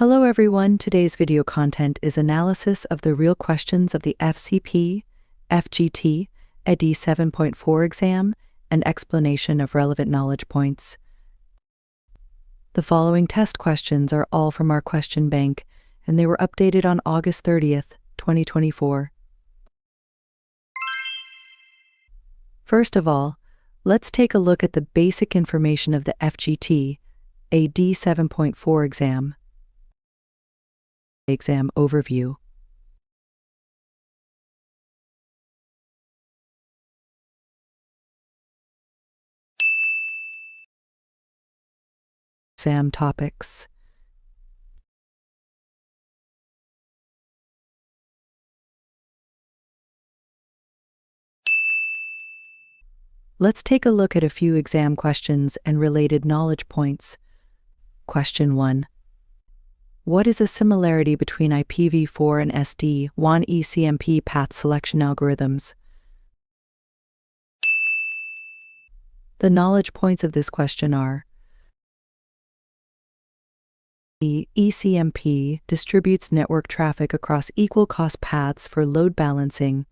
Hello everyone, today's video content is analysis of the real questions of the FCP, FGT, ED 7.4 exam, and explanation of relevant knowledge points. The following test questions are all from our question bank, and they were updated on August 30th, 2024. First of all, let's take a look at the basic information of the FGT, ED 7.4 exam. Exam overview. Exam topics. Let's take a look at a few exam questions and related knowledge points. Question 1. What is a similarity between IPv4 and SD-WAN ECMP path selection algorithms? The knowledge points of this question are: ECMP distributes network traffic across equal cost paths for load balancing.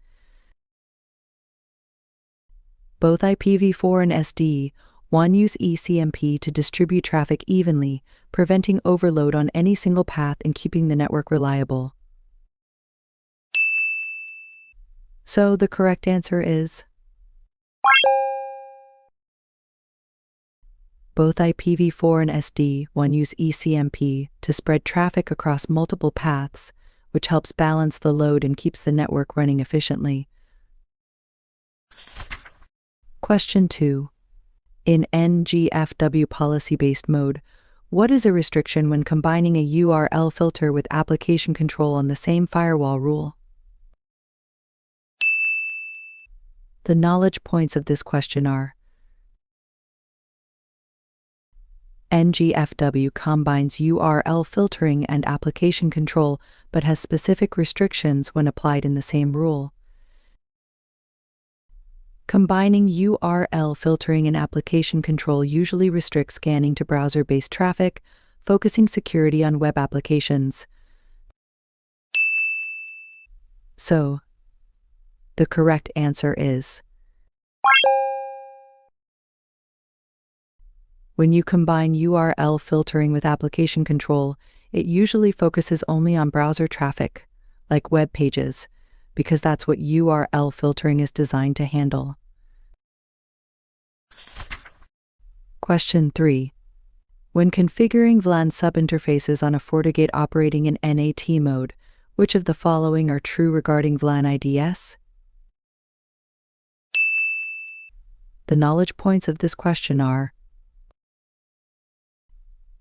Both IPv4 and SD-WAN use ECMP to distribute traffic evenly, preventing overload on any single path and keeping the network reliable. So the correct answer is both IPv4 and SD-WAN use ECMP to spread traffic across multiple paths, which helps balance the load and keeps the network running efficiently. Question 2. In NGFW policy-based mode, what is a restriction when combining a URL filter with application control on the same firewall rule? The knowledge points of this question are: NGFW combines URL filtering and application control but has specific restrictions when applied in the same rule. Combining URL filtering and application control usually restricts scanning to browser-based traffic, focusing security on web applications. So, the correct answer is: when you combine URL filtering with application control, it usually focuses only on browser traffic, like web pages, because that's what URL filtering is designed to handle. Question 3. When configuring VLAN subinterfaces on a FortiGate operating in NAT mode, which of the following are true regarding VLAN IDS? The knowledge points of this question are: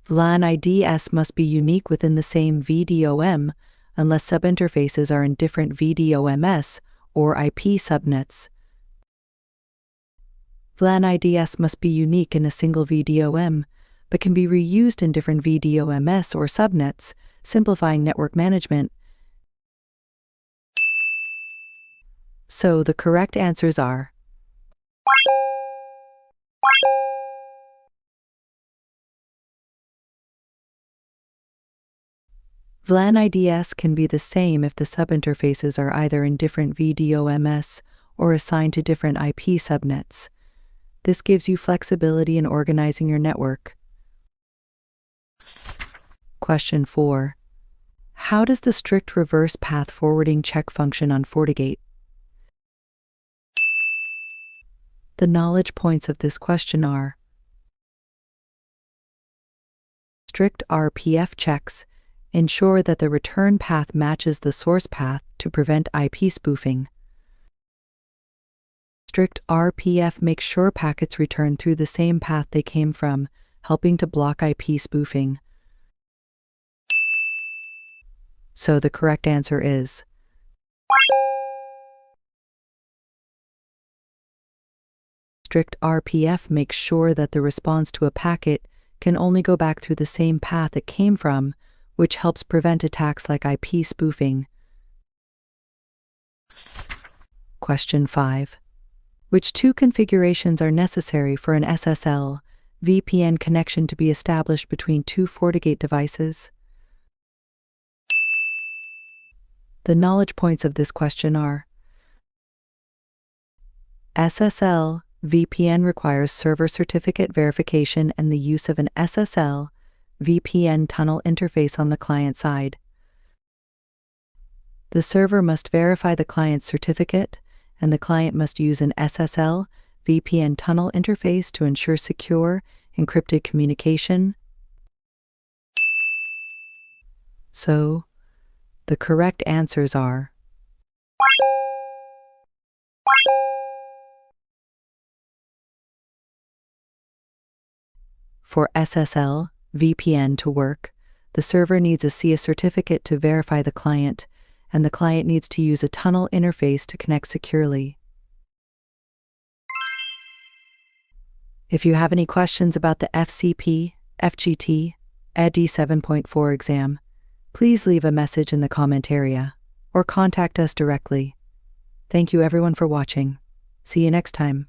VLAN IDS must be unique within the same VDOM unless subinterfaces are in different VDOMs or IP subnets. VLAN IDS must be unique in a single VDOM, but can be reused in different VDOMs or subnets, simplifying network management. So the correct answers are: VLAN IDS can be the same if the subinterfaces are either in different VDOMs or assigned to different IP subnets. This gives you flexibility in organizing your network. Question 4. How does the strict reverse path forwarding check function on FortiGate? The knowledge points of this question are: strict RPF checks ensure that the return path matches the source path to prevent IP spoofing. Strict RPF makes sure packets return through the same path they came from, helping to block IP spoofing. So the correct answer is: strict RPF makes sure that the response to a packet can only go back through the same path it came from, which helps prevent attacks like IP spoofing. Question 5. Which two configurations are necessary for an SSL VPN connection to be established between two FortiGate devices? The knowledge points of this question are: SSL VPN requires server certificate verification and the use of an SSL VPN tunnel interface on the client side. The server must verify the client's certificate, and the client must use an SSL VPN tunnel interface to ensure secure, encrypted communication. So, the correct answers are: for SSL VPN to work, the server needs a SIA certificate to verify the client, and the client needs to use a tunnel interface to connect securely. If you have any questions about the FCP, FGT, ED 7.4 exam, please leave a message in the comment area or contact us directly. Thank you everyone for watching. See you next time.